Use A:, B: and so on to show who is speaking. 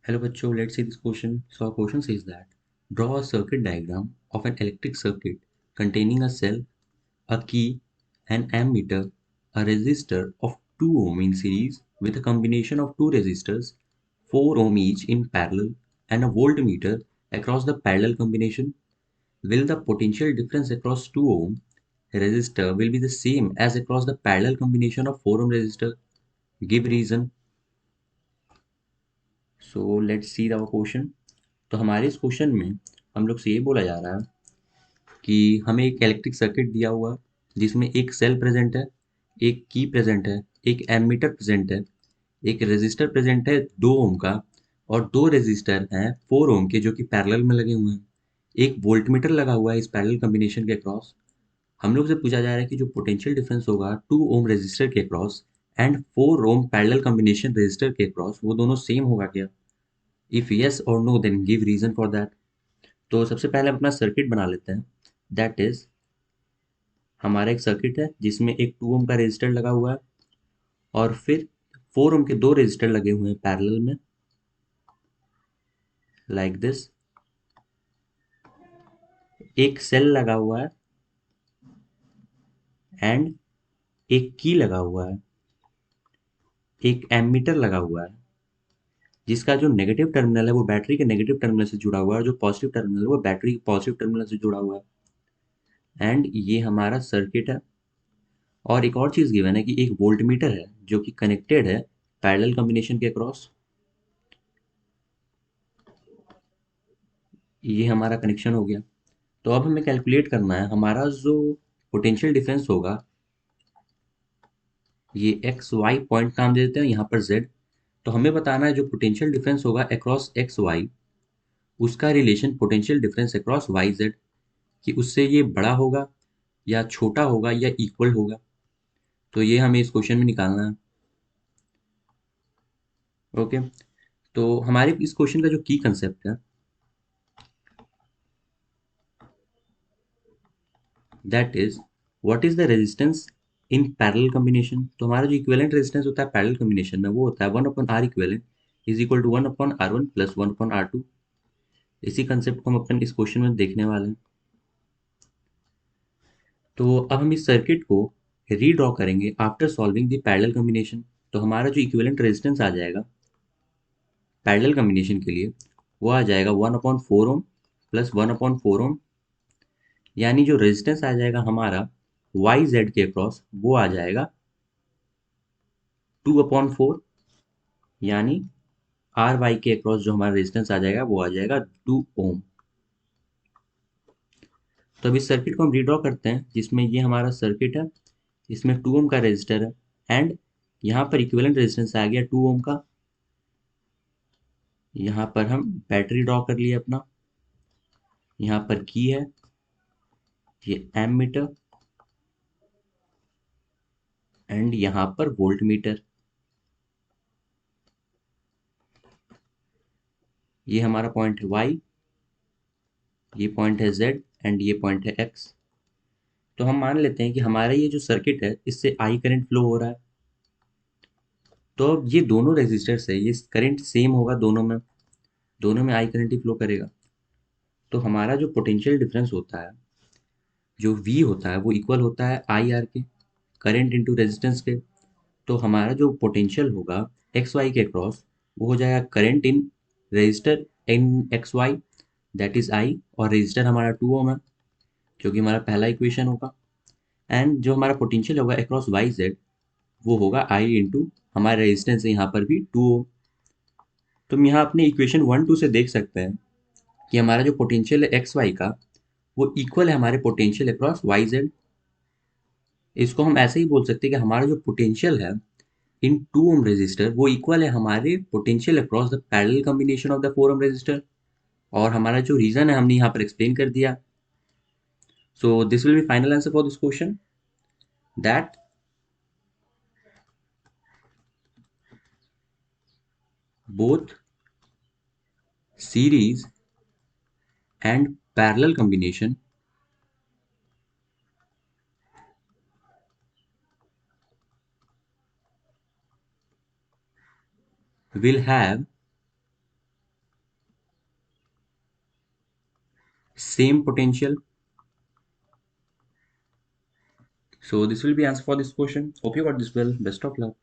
A: Hello bachcho, let's see this question. So our question says that draw a circuit diagram of an electric circuit containing a cell, a key, an ammeter, a resistor of 2 ohm in series with a combination of two resistors 4 ohm each in parallel and a voltmeter across the parallel combination. Will the potential difference across 2 ohm resistor will be the same as across the parallel combination of 4 ohm resistor? Give reason. So let's see our question. तो हमारे इस question में हम लोग से ये बोला जा रहा है कि हमें एक इलेक्ट्रिक सर्किट दिया हुआ है जिसमें एक सेल प्रेजेंट है, एक की प्रेजेंट है, एक एमीटर प्रेजेंट है, एक रेजिस्टर प्रेजेंट है 2 ओम का और दो रेजिस्टर हैं 4 ओम के जो कि पैरेलल में लगे हुए हैं। एक वोल्टमीटर लगा हुआ है इस पैरेलल कॉम्बिनेशन के अक्रॉस। हम लोग से पूछा जा रहा है कि जो पोटेंशियल डिफरेंस होगा 2 ओम रेजिस्टर के across and 4 ohm parallel combination resistor के अक्रॉस वो दोनों सेम होगा क्या? इफ यस और no then give reason for that. तो सबसे पहले हम अपना सर्किट बना लेते हैं। दैट इज हमारा एक सर्किट है जिसमें एक 2 ओम का रेजिस्टर लगा हुआ है और फिर 4 ओम के दो रेजिस्टर लगे हुए हैं पैरेलल में, लाइक दिस। एक सेल लगा हुआ है एंड एक की लगा हुआ है, एक एमीटर लगा हुआ है जिसका जो नेगेटिव टर्मिनल है वो बैटरी के नेगेटिव टर्मिनल से जुड़ा हुआ है और जो पॉजिटिव टर्मिनल है वो बैटरी के पॉजिटिव टर्मिनल से जुड़ा हुआ है। एंड ये हमारा सर्किट है। और एक और चीज़ गिवन है कि एक वोल्टमीटर है जो कि कनेक्टेड है पैरेलल कॉम्बिनेशन के अक्रॉस। ये हमारा कनेक्शन हो गया। तो अब हमें कैलकुलेट करना है हमारा जो पोटेंशियल डिफरेंस होगा। ये एक्स वाई पॉइंट नाम दे देते हैं, यहाँ पर जेड। तो हमें बताना है जो पोटेंशियल डिफरेंस होगा अक्रॉस एक्स वाई, उसका relation potential difference across Y Z, कि उससे ये बड़ा होगा या छोटा होगा या इक्वल होगा। तो ये हमें इस क्वेश्चन में निकालना है। ओके। तो हमारे इस क्वेश्चन का जो की कंसेप्ट है that is what is the resistance in parallel combination. तो हमारा जो इक्विवेलेंट रेजिस्टेंस होता है पैरेलल कॉम्बिनेशन में वो होता है 1/R equivalent is equal to 1/R1 plus 1/R2। इसी कंसेप्ट को हम अपन इस क्वेश्चन में देखने वाले हैं। तो अब हम इस सर्किट को रीड्रॉ करेंगे after solving the parallel combination. तो हमारा जो इक्विवेलेंट रेजिस्टेंस आ जाएगा पैरेलल कॉम्बिनेशन के लिए वो आ जाएगा 1/4 ओम प्लस 1/4 ओम, यानी जो रेजिस्टेंस आ जाएगा हमारा वाई जेड के अक्रॉस वो आ जाएगा 2/4, यानी आर वाई के अक्रॉस जो हमारा रेजिस्टेंस आ जाएगा वो आ जाएगा 2 ओम। तो अब इस सर्किट को हम रीड्रॉ करते हैं जिसमें ये हमारा सर्किट है, इसमें 2 ओम का रेजिस्टर है एंड यहाँ पर इक्विवेलेंट रेजिस्टेंस आ गया 2 ओम का। यहाँ पर हम बैटरी ड्रॉ कर लिए अपना, यहाँ पर की है, ये एम मीटर एंड यहाँ पर वोल्ट मीटर। ये हमारा पॉइंट है वाई, ये पॉइंट है जेड एंड ये पॉइंट है एक्स। तो हम मान लेते हैं कि हमारा ये जो सर्किट है इससे आई करंट फ्लो हो रहा है। तो अब ये दोनों रेजिस्टर्स है, ये करंट सेम होगा दोनों में आई करंट ही फ्लो करेगा। तो हमारा जो पोटेंशियल डिफरेंस होता है, जो वी होता है वो इक्वल होता है आई आर के, करंट इंटू रेजिस्टेंस के। तो हमारा जो पोटेंशियल होगा एक्स वाई के क्रॉस वो हो जाएगा current in resistor in X Y, that is I, और रेजिस्टर हमारा 2 ओम है जो कि हमारा पहला इक्वेशन होगा। एंड जो हमारा पोटेंशियल होगा अक्रॉस वाई जेड वो होगा आई इंटू हमारा रेजिस्टेंस है यहाँ पर भी 2 ओम। तो हम यहाँ अपने इक्वेशन 1 2 से देख सकते हैं कि हमारा जो पोटेंशियल है एक्स वाई का वो इक्वल है हमारे पोटेंशियल अक्रॉस वाई जेड। इसको हम ऐसे ही बोल सकते हैं कि हमारा जो पोटेंशियल है इन 2 ओम रेजिस्टर वो इक्वल है हमारे potential across the parallel combination of the 4 ohm resistor. और हमारा जो रीजन है हमने यहाँ पर एक्सप्लेन कर दिया। So this will be final answer for this question, that both series and parallel combination will have same potential. So this will be answer for this question. Hope you got this well. Best of luck.